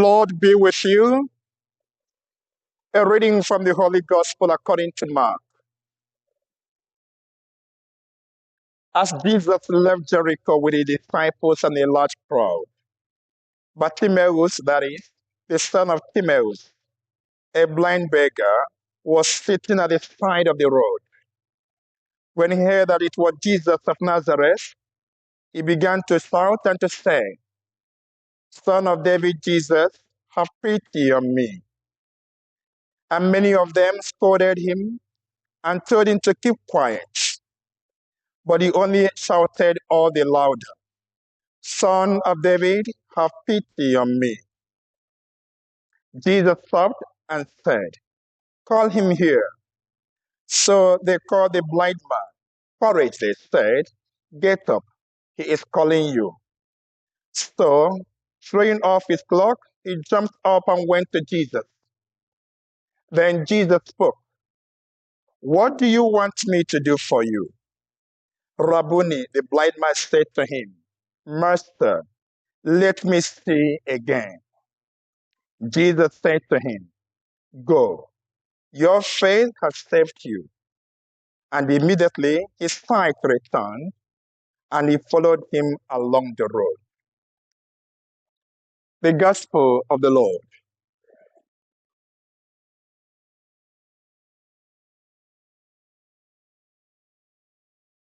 Lord be with you. A reading from the Holy Gospel according to Mark. As Jesus left Jericho with his disciples and a large crowd, Bartimaeus, that is, the son of Timaeus, a blind beggar, was sitting at the side of the road. When he heard that it was Jesus of Nazareth, he began to shout and to say, "Son of David, Jesus, have pity on me." And many of them scolded him and told him to keep quiet. But he only shouted all the louder, "Son of David, have pity on me." Jesus stopped and said, "Call him here." So they called the blind man. "Courage," they said, "get up, he is calling you." So, throwing off his cloak, he jumped up and went to Jesus. Then Jesus spoke, "What do you want me to do for you?" "Rabboni," the blind man said to him, "Master, let me see again." Jesus said to him, "Go, your faith has saved you." And immediately his sight returned, and he followed him along the road. The Gospel of the Lord.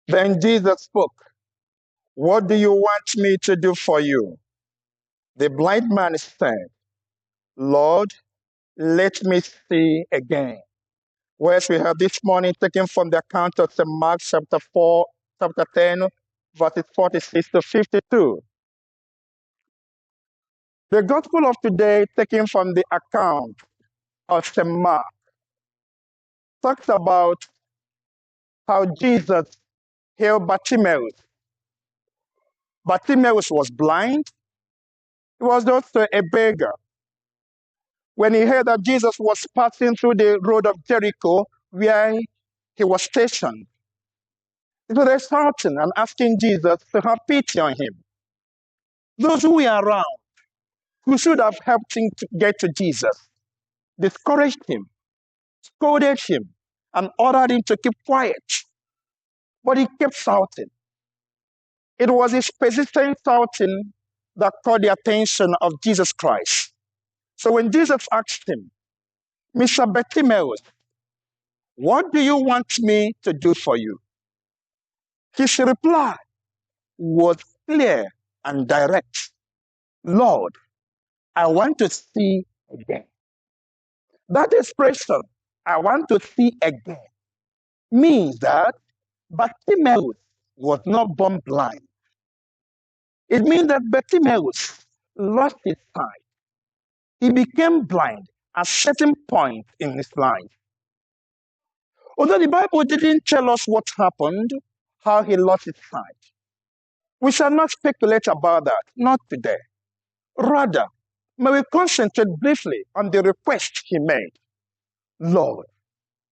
Then Jesus spoke, "What do you want me to do for you?" The blind man said, "Lord, let me see again." Whereas we have this morning taken from the account of St. Mark chapter 10, verses 46 to 52. The Gospel of today, taken from the account of St. Mark, talks about how Jesus healed Bartimaeus. Bartimaeus was blind. He was also a beggar. When he heard that Jesus was passing through the road of Jericho, where he was stationed, he started shouting and asking Jesus to have pity on him. Those who were around, who should have helped him to get to Jesus, discouraged him, scolded him, and ordered him to keep quiet. But he kept shouting. It was his persistent shouting that caught the attention of Jesus Christ. So when Jesus asked him, "Mr. Bartimaeus, what do you want me to do for you?" his reply was clear and direct. "Lord, I want to see again." That expression, "I want to see again," means that Bartimaeus was not born blind. It means that Bartimaeus lost his sight. He became blind at certain point in his life. Although the Bible didn't tell us what happened, how he lost his sight, we shall not speculate about that, not today. Rather, may we concentrate briefly on the request he made. "Lord,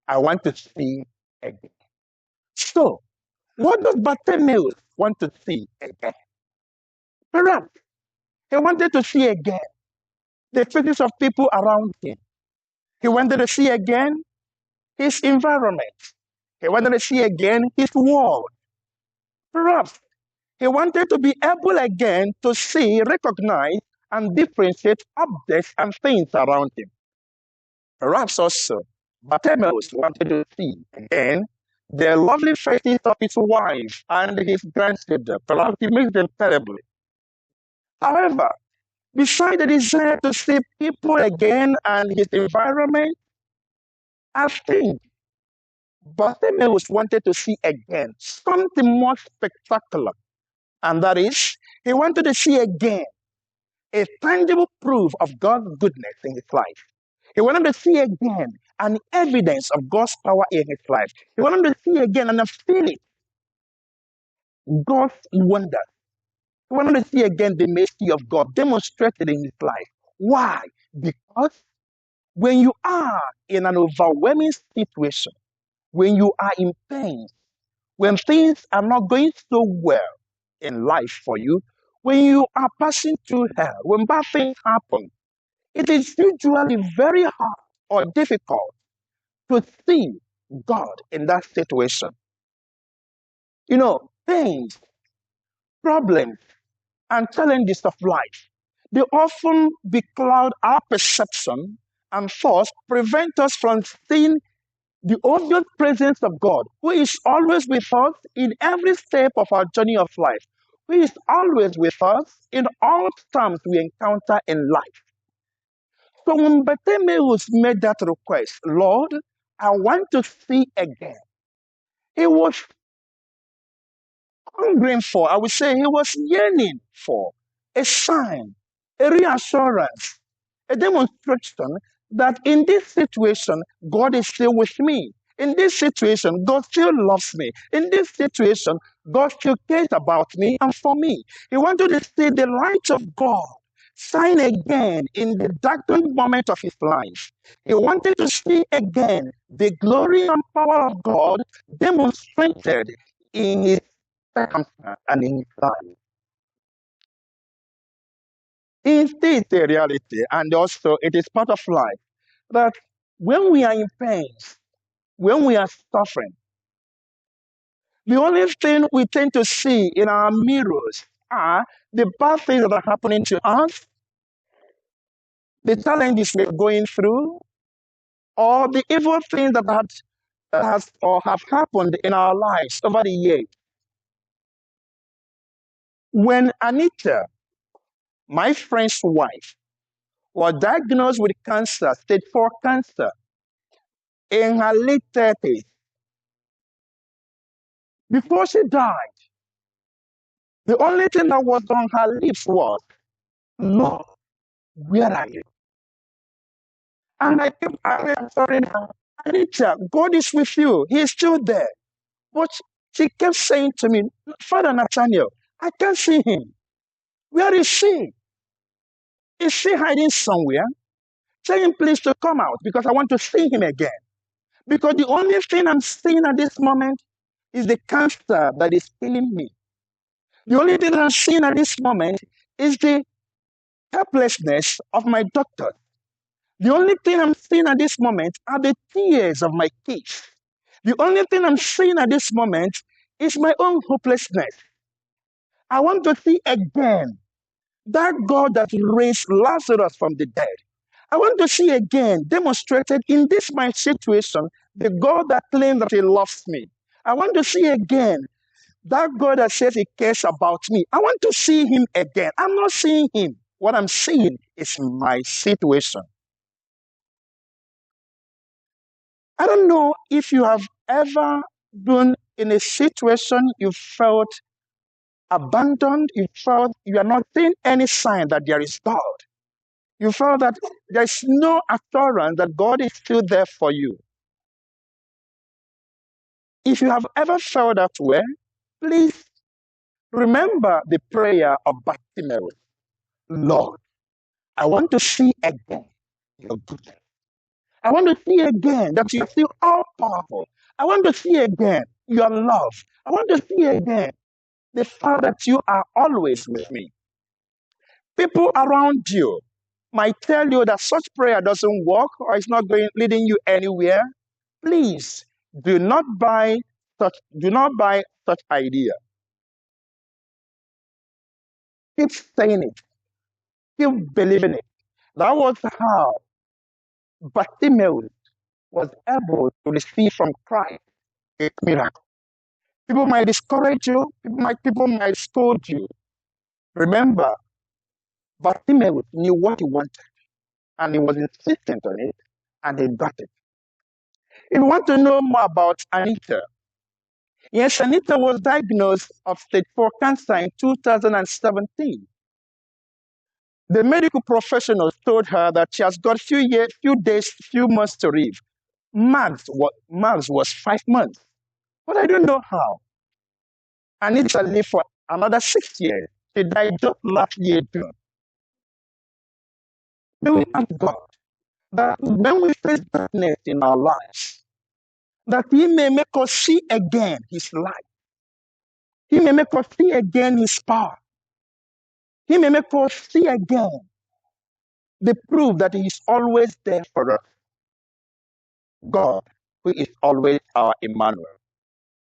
I want to see again." So, what does Bartimaeus want to see again? Perhaps he wanted to see again the faces of people around him. He wanted to see again his environment. He wanted to see again his world. Perhaps he wanted to be able again to see, recognize, and differentiate objects and things around him. Perhaps also Bartimaeus wanted to see again the lovely faces of his wife and his grandchildren. Perhaps he missed them terribly. However, besides the desire to see people again and his environment, I think Bartimaeus wanted to see again something more spectacular. And that is, he wanted to see again a tangible proof of God's goodness in his life. He wanted to see again an evidence of God's power in his life. He wanted to see again and feel it, God's wonder. He wanted to see again the mercy of God demonstrated in his life. Why? Because when you are in an overwhelming situation, when you are in pain, when things are not going so well in life for you, when you are passing through hell, when bad things happen, it is usually very hard or difficult to see God in that situation. Pains, problems, and challenges of life, they often becloud our perception and thus prevent us from seeing the obvious presence of God, who is always with us in every step of our journey of life, who is always with us in all times we encounter in life. So when Bartimaeus made that request, Lord, I want to see again, he was hungering for, I would say he was yearning for a sign, a reassurance, a demonstration that in this situation, God is still with me. In this situation, God still loves me. In this situation, God still cares about me and for me. He wanted to see the light of God shine again in the darkened moment of his life. He wanted to see again the glory and power of God demonstrated in his circumstance and in his life. It is a reality, and also it is part of life that when we are in pain, when we are suffering, the only thing we tend to see in our mirrors are the bad things that are happening to us, the challenges we're going through, or the evil things that has or have happened in our lives over the years. When Anita, my friend's wife, was diagnosed with cancer, stage 4 cancer, in her late 30s, before she died, the only thing that was on her lips was, Lord, where are you? And I kept answering her, Anita, God is with you. He is still there. But she kept saying to me, Father Nathaniel, I can't see him. Where is she? Is she hiding somewhere? Tell him please to come out because I want to see him again. Because the only thing I'm seeing at this moment is the cancer that is killing me. The only thing I'm seeing at this moment is the helplessness of my doctor. The only thing I'm seeing at this moment are the tears of my kids. The only thing I'm seeing at this moment is my own hopelessness. I want to see again that God that raised Lazarus from the dead. I want to see again demonstrated in this my situation the God that claims that he loves me. I want to see again that God that says he cares about me. I want to see him again. I'm not seeing him. What I'm seeing is my situation. I don't know if you have ever been in a situation you felt abandoned, you felt you are not seeing any sign that there is God. You felt that there's no assurance that God is still there for you. If you have ever felt that way, please remember the prayer of Bartimaeus. Lord, I want to see again your goodness. I want to see again that you are still all powerful. I want to see again your love. I want to see again the fact that you are always with me. People around you might tell you that such prayer doesn't work or it's not leading you anywhere. Please do not buy such idea. Keep saying it. Keep believing it. That was how Bartimaeus was able to receive from Christ a miracle. People might discourage you. People might scold you. Remember, Bartimaeus knew what he wanted, and he was insistent on it, and he got it. If you want to know more about Anita, yes, Anita was diagnosed of stage 4 cancer in 2017. The medical professionals told her that she has got few days, few months to live. Max was 5 months. But I don't know how. Anita lived for another 6 years. She died just last year, June. May we ask God that when we face darkness in our lives, that He may make us see again His light. He may make us see again His power. He may make us see again They prove that He is always there for us. God, who is always our Emmanuel.